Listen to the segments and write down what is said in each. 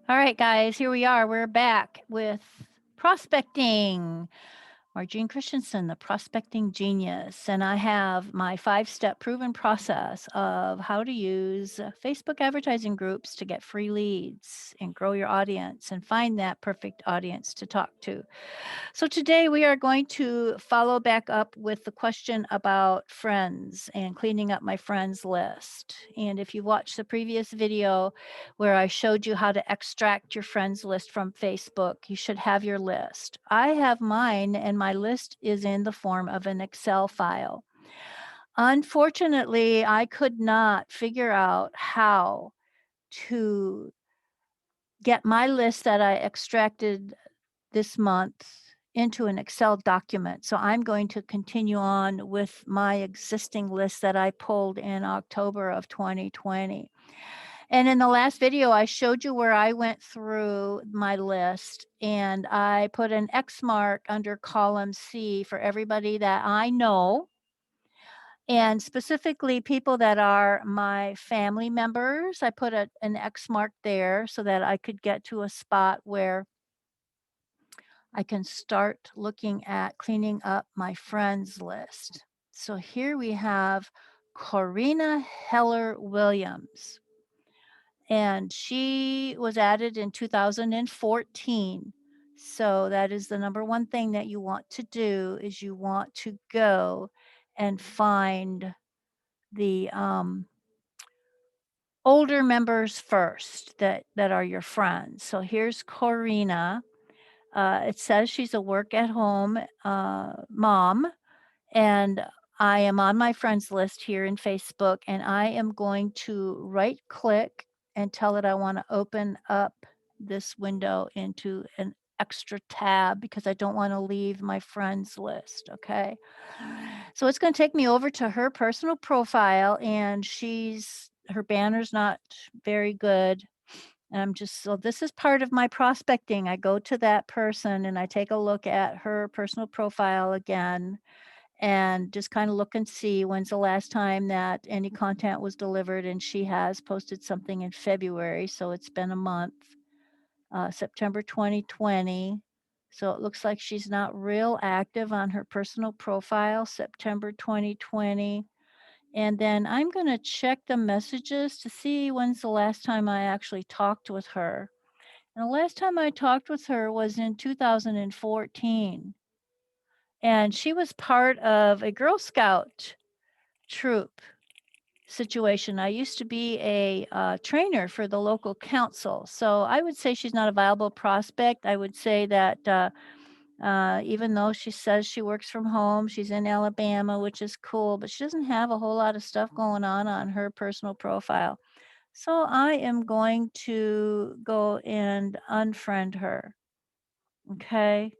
All right, guys, here we are. We're back with prospecting. Margene Christensen, the prospecting genius. And I have my 5-step proven process of how to use Facebook advertising groups to get free leads and grow your audience and find that perfect audience to talk to. So today we are going to follow back up with the question about friends and cleaning up my friends list. And if you watched the previous video where I showed you how to extract your friends list from Facebook, you should have your list. I have mine and my list is in the form of an Excel file. Unfortunately, I could not figure out how to get my list that I extracted this month into an Excel document. So I'm going to continue on with my existing list that I pulled in October of 2020. And in the last video, I showed you where I went through my list and I put an X mark under column C for everybody that I know, and specifically people that are my family members. I put an X mark there so that I could get to a spot where I can start looking at cleaning up my friends list. So here we have Corina Heller Williams, and she was added in 2014. So that is the number one thing that you want to do is you want to go and find the older members first that are your friends. So here's Corina. It says she's a work at home mom, and I am on my friends list here in Facebook, and I am going to right click and tell it I want to open up this window into an extra tab because I don't want to leave my friends list. Okay. So it's going to take me over to her personal profile, and her banner's not very good. And so this is part of my prospecting. I go to that person and I take a look at her personal profile again and just kind of look and see when's the last time that any content was delivered. And she has posted something in February. So it's been a month, September 2020. So it looks like she's not real active on her personal profile, September 2020. And then I'm going to check the messages to see when's the last time I actually talked with her. And the last time I talked with her was in 2014. And she was part of a Girl Scout troop situation. I used to be a trainer for the local council. So I would say she's not a viable prospect. I would say that even though she says she works from home, she's in Alabama, which is cool, but she doesn't have a whole lot of stuff going on her personal profile. So I am going to go and unfriend her. Okay.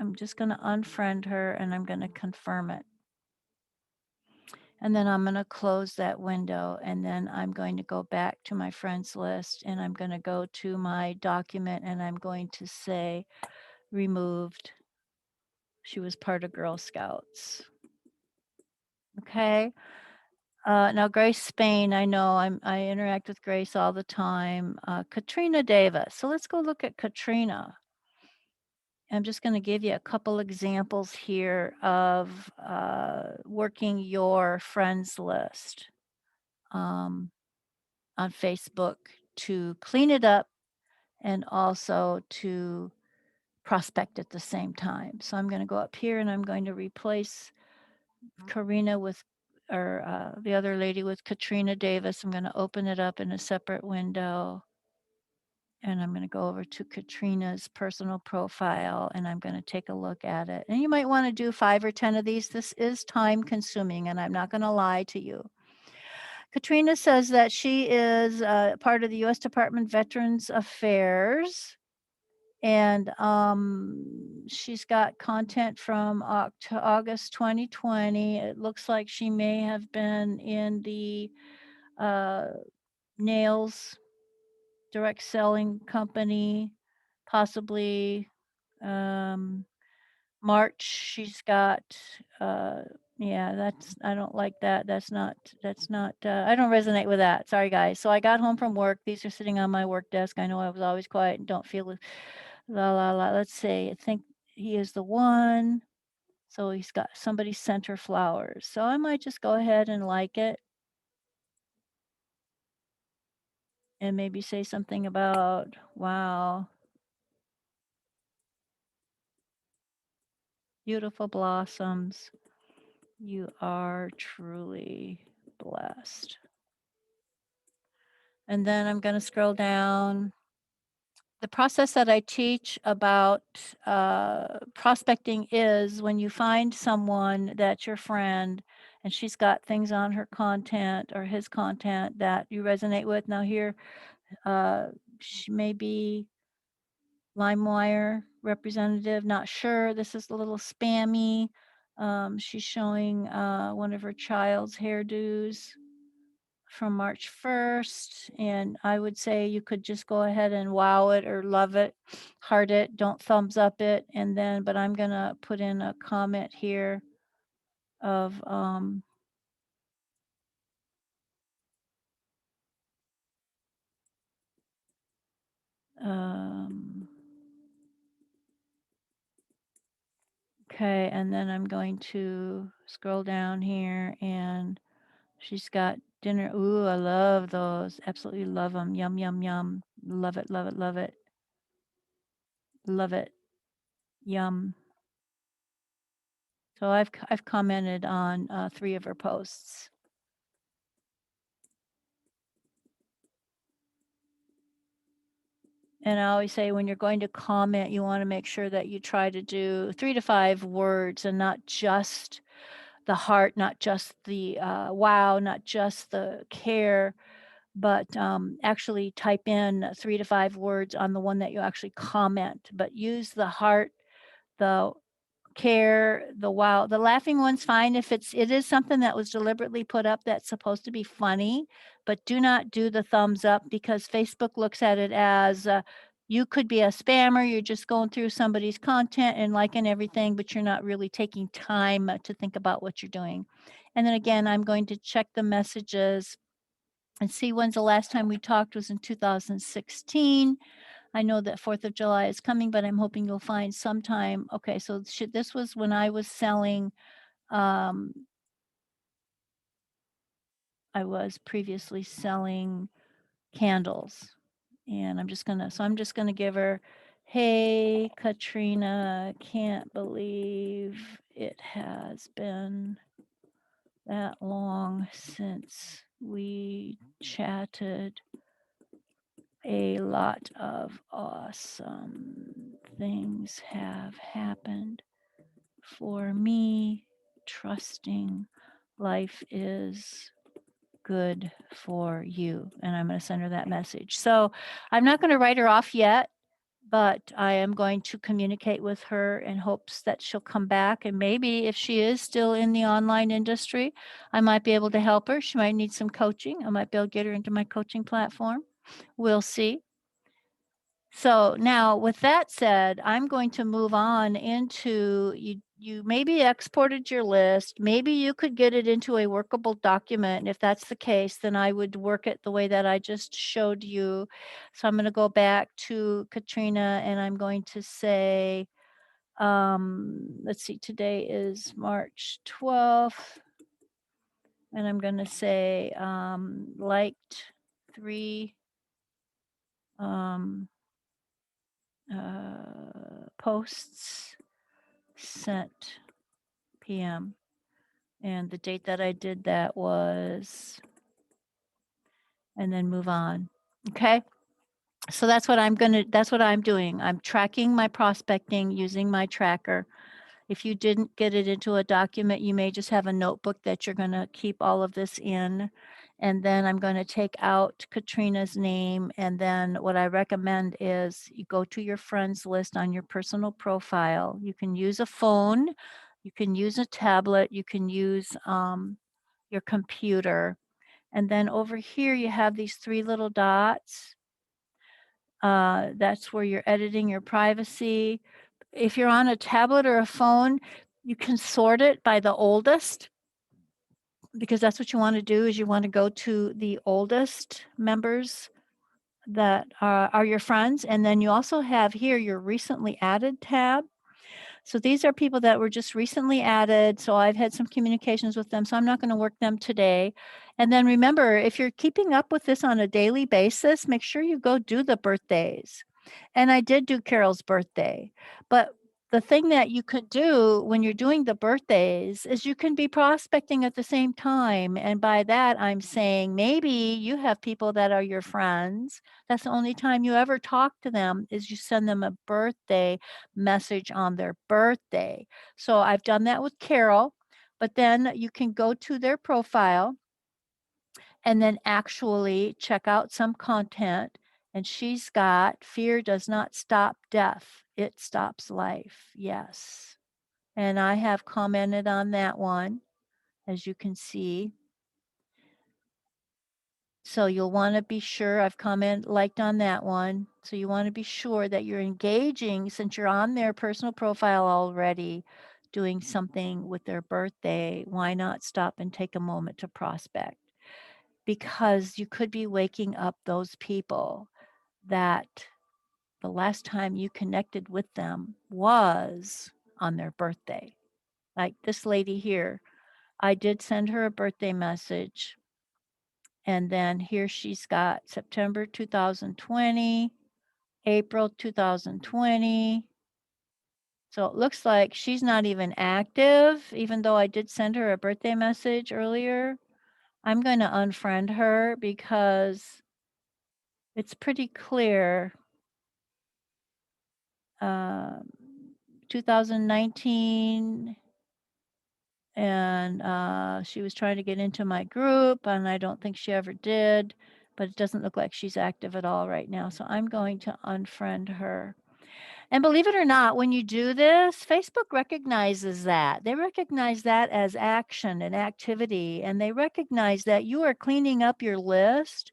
I'm just going to unfriend her and I'm going to confirm it. And then I'm going to close that window and then I'm going to go back to my friends list and I'm going to go to my document and I'm going to say removed. She was part of Girl Scouts. Okay. Now Grace Spain, I know I interact with Grace all the time. Katrina Davis. So let's go look at Katrina. I'm just going to give you a couple examples here of working your friends list on Facebook to clean it up and also to prospect at the same time. So I'm going to go up here and I'm going to replace Karina with, or the other lady with Katrina Davis. I'm going to open it up in a separate window. And I'm going to go over to Katrina's personal profile and I'm going to take a look at it. And you might want to do 5 or 10 of these. This is time consuming and I'm not going to lie to you. Katrina says that she is part of the U.S. Department of Veterans Affairs. And she's got content from August 2020. It looks like she may have been in the nails direct selling company, possibly March. She's got, Yeah, I don't like that. That's not, I don't resonate with that. Sorry, guys. So I got home from work. These are sitting on my work desk. I know I was always quiet and don't feel la la la. Let's see. I think he is the one. So he's got somebody sent her flowers. So I might just go ahead and like it and maybe say something about, wow, beautiful blossoms. You are truly blessed. And then I'm going to scroll down. The process that I teach about prospecting is when you find someone that's your friend and she's got things on her content or his content that you resonate with. Now, here, uh, she may be LimeWire representative, not sure. This is a little spammy. She's showing one of her child's hairdos from March 1st, and I would say you could just go ahead and wow it or love it, heart it, don't thumbs up it, and then, but I'm gonna put in a comment here of, um, okay, and then I'm going to scroll down here and she's got dinner. Ooh, I love those. Absolutely love them. Yum, yum, yum. Love it, love it, love it. Love it. Yum. So I've commented on 3 of her posts. And I always say when you're going to comment, you want to make sure that you try to do 3 to 5 words and not just the heart, not just the wow, not just the care, but actually type in 3 to 5 words on the one that you actually comment. But use the heart, the care, the wow. The laughing one's fine if it is something that was deliberately put up that's supposed to be funny, but do not do the thumbs up because Facebook looks at it as, you could be a spammer, you're just going through somebody's content and liking everything, but you're not really taking time to think about what you're doing. And then again, I'm going to check the messages and see when's the last time we talked was in 2016. I know that 4th of July is coming, but I'm hoping you'll find some time. Okay, so this was when I was selling, um, I was previously selling candles. And I'm just gonna give her, hey, Katrina, can't believe it has been that long since we chatted. A lot of awesome things have happened for me. Trusting life is good for you. And I'm going to send her that message. So I'm not going to write her off yet, but I am going to communicate with her in hopes that she'll come back. And maybe if she is still in the online industry, I might be able to help her. She might need some coaching. I might be able to get her into my coaching platform. We'll see. So now with that said, I'm going to move on into you maybe exported your list. Maybe you could get it into a workable document. And if that's the case, then I would work it the way that I just showed you. So I'm going to go back to Katrina and I'm going to say, let's see, today is March 12th. And I'm going to say, liked 3, um, posts sent PM. And the date that I did that was, and then move on. Okay. So that's what I'm doing. I'm tracking my prospecting using my tracker. If you didn't get it into a document, you may just have a notebook that you're going to keep all of this in. And then I'm going to take out Katrina's name. And then what I recommend is you go to your friends list on your personal profile. You can use a phone, you can use a tablet, you can use your computer. And then over here, you have these 3 little dots. That's where you're editing your privacy. If you're on a tablet or a phone, You can sort it by the oldest, because that's what you want to do, is you want to go to the oldest members that are your friends. And then you also have here your recently added tab. So these are people that were just recently added. So I've had some communications with them. So I'm not going to work them today. And then remember, if you're keeping up with this on a daily basis, make sure you go do the birthdays. And I did do Carol's birthday. But the thing that you could do when you're doing the birthdays is you can be prospecting at the same time. And by that, I'm saying maybe you have people that are your friends. That's the only time you ever talk to them is you send them a birthday message on their birthday. So I've done that with Carol, but then you can go to their profile and then actually check out some content. And she's got fear does not stop death, it stops life. Yes. And I have commented on that one, as you can see. So you'll want to be sure I've liked on that one. So you want to be sure that you're engaging, since you're on their personal profile already, doing something with their birthday. Why not stop and take a moment to prospect? Because you could be waking up those people that the last time you connected with them was on their birthday. Like this lady here, I did send her a birthday message. And then here she's got September 2020, April 2020. So it looks like she's not even active, even though I did send her a birthday message earlier. I'm going to unfriend her because it's pretty clear. 2019, and she was trying to get into my group, and I don't think she ever did, but it doesn't look like she's active at all right now. So I'm going to unfriend her. And believe it or not, when you do this, Facebook recognizes that. They recognize that as action and activity, and they recognize that you are cleaning up your list.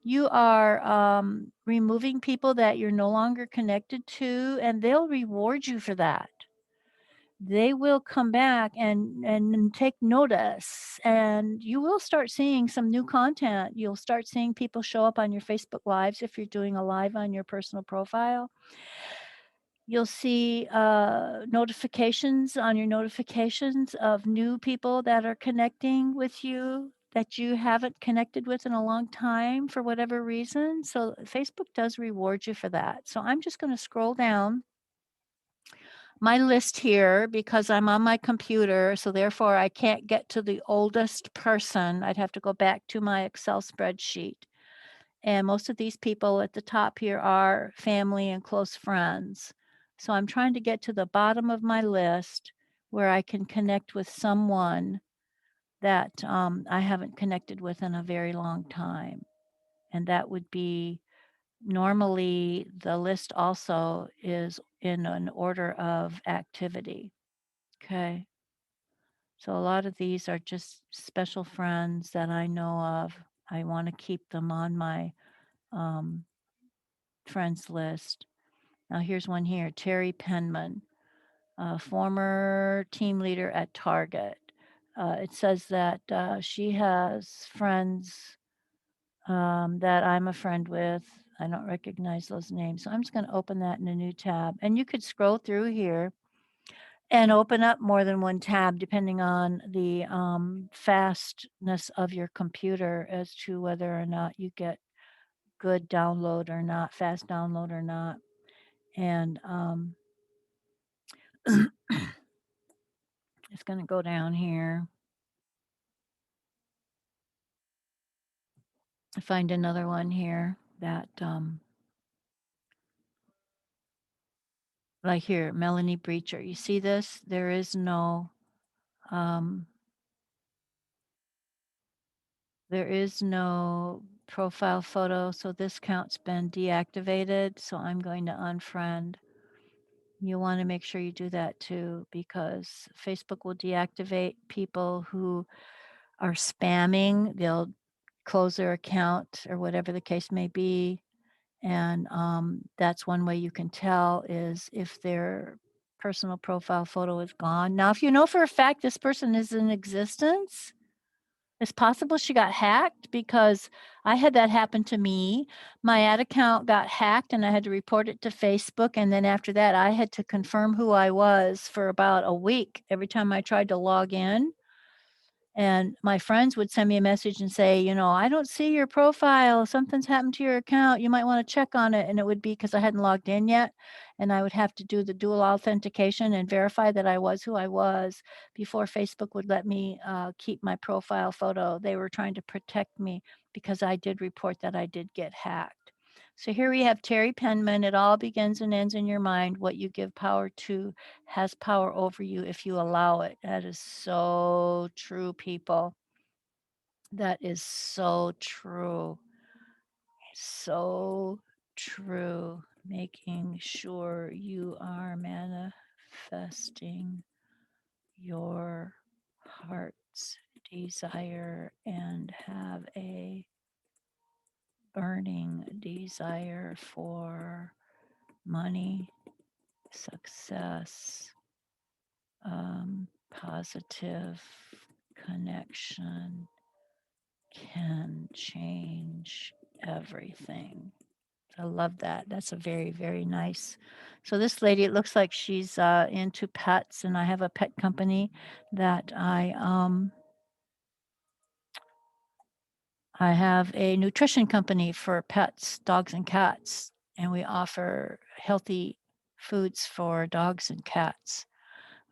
You are removing people that you're no longer connected to, and they'll reward you for that. They will come back and take notice, and you will start seeing some new content. You'll start seeing people show up on your Facebook Lives if you're doing a live on your personal profile. You'll see notifications on your notifications of new people that are connecting with you that you haven't connected with in a long time for whatever reason. So Facebook does reward you for that. So I'm just going to scroll down my list here because I'm on my computer. So therefore I can't get to the oldest person. I'd have to go back to my Excel spreadsheet. And most of these people at the top here are family and close friends. So I'm trying to get to the bottom of my list where I can connect with someone that I haven't connected with in a very long time. And that would be normally the list also is in an order of activity. Okay. So a lot of these are just special friends that I know of. I want to keep them on my um, friends list. Now here's one here, Terry Penman, former team leader at Target. It says that she has friends that I'm a friend with. I don't recognize those names. So I'm just going to open that in a new tab. And you could scroll through here and open up more than one tab depending on the fastness of your computer as to whether or not you get good download or not, fast download or not. And it's going to go down here. Find another one here that, like here, Melanie Breacher. You see this? There is no, um, there is no profile photo. So this count's been deactivated. So I'm going to unfriend. You want to make sure you do that too, because Facebook will deactivate people who are spamming. They'll close their account or whatever the case may be. And that's one way you can tell is if they're personal profile photo is gone. Now, if you know for a fact this person is in existence, it's possible she got hacked because I had that happen to me. My ad account got hacked and I had to report it to Facebook. And then after that, I had to confirm who I was for about a week every time I tried to log in. And my friends would send me a message and say, I don't see your profile. Something's happened to your account. You might want to check on it. And it would be because I hadn't logged in yet. And I would have to do the dual authentication and verify that I was who I was before Facebook would let me keep my profile photo. They were trying to protect me because I did report that I did get hacked. So here we have Terry Penman. It all begins and ends in your mind. What you give power to has power over you if you allow it. That is so true, people. That is so true. So true. Making sure you are manifesting your heart's desire and have a burning desire for money, success, positive connection can change everything. I love that. That's a very, very nice. So this lady, it looks like she's into pets, and I have a pet company that I have a nutrition company for pets, dogs and cats, and we offer healthy foods for dogs and cats.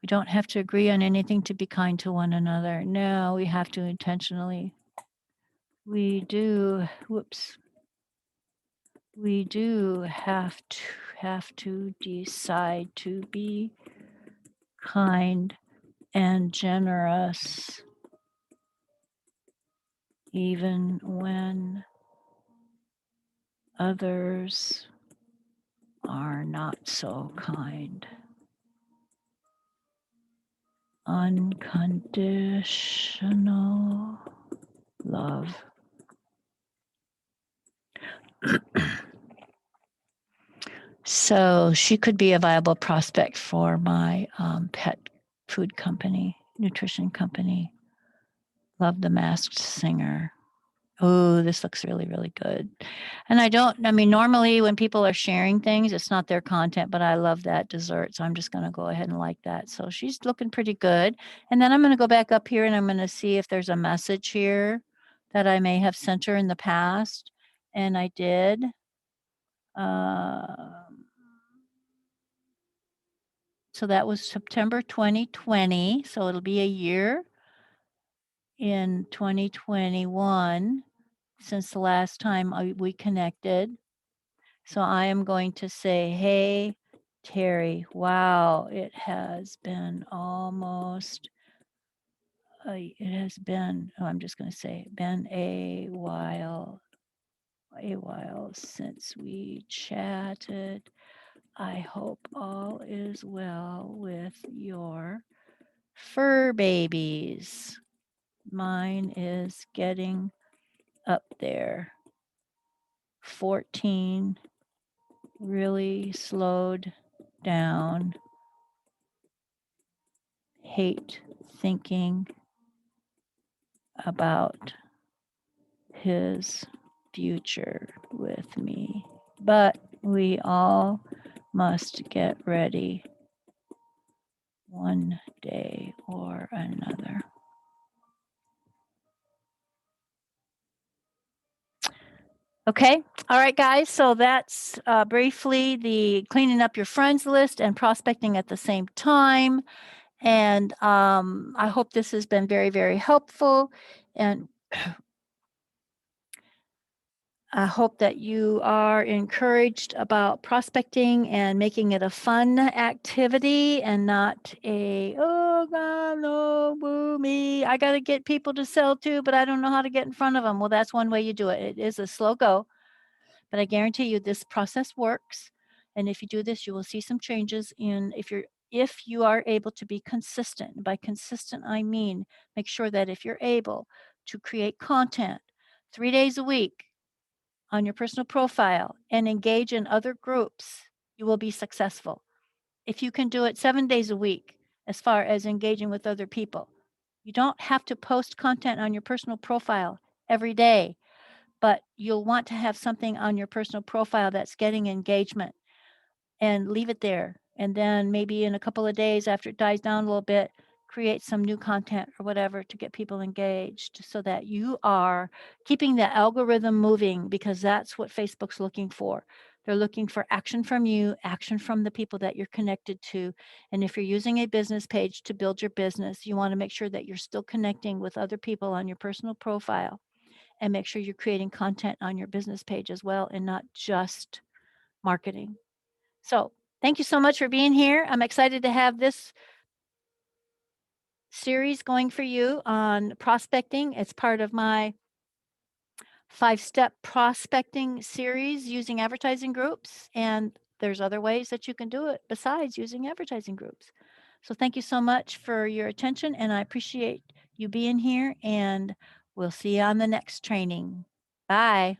We don't have to agree on anything to be kind to one another. No, we have to intentionally. We do. Whoops. We do have to decide to be kind and generous even when others are not so kind. Unconditional love. So she could be a viable prospect for my pet food company, nutrition company. Love the Masked Singer. Oh, this looks really, really good. And normally when people are sharing things, it's not their content, but I love that dessert. So I'm just going to go ahead and like that. So she's looking pretty good. And then I'm going to go back up here and I'm going to see if there's a message here that I may have sent her in the past. And I did. So that was September 2020. So it'll be a year in 2021 since the last time we connected. So I am going to say, hey, Terry, wow, it has been almost, I'm just going to say, been a while since we chatted. I hope all is well with your fur babies. Mine is getting up there. 14 really slowed down. Hate thinking about his future with me. But we all must get ready one day or another. Okay. All right, guys. So that's briefly the cleaning up your friends list and prospecting at the same time. And I hope this has been very, very helpful. And I hope that you are encouraged about prospecting and making it a fun activity and not oh God, no, boo me. I got to get people to sell to, but I don't know how to get in front of them. Well, that's one way you do it. It is a slow go, but I guarantee you this process works. And if you do this, you will see some changes if you are able to be consistent. By consistent, I mean, make sure that if you're able to create content 3 days a week, on your personal profile and engage in other groups, you will be successful. if you can do it 7 days a week as far as engaging with other people. You don't have to post content on your personal profile every day, but you'll want to have something on your personal profile that's getting engagement and leave it there. And then maybe in a couple of days after it dies down a little bit, create some new content or whatever to get people engaged so that you are keeping the algorithm moving, because that's what Facebook's looking for. They're looking for action from you, action from the people that you're connected to. And if you're using a business page to build your business, you want to make sure that you're still connecting with other people on your personal profile, and make sure you're creating content on your business page as well and not just marketing. So thank you so much for being here. I'm excited to have this series going for you on prospecting. It's part of my 5-step prospecting series using advertising groups. And there's other ways that you can do it besides using advertising groups. So thank you so much for your attention, and I appreciate you being here, and we'll see you on the next training. Bye.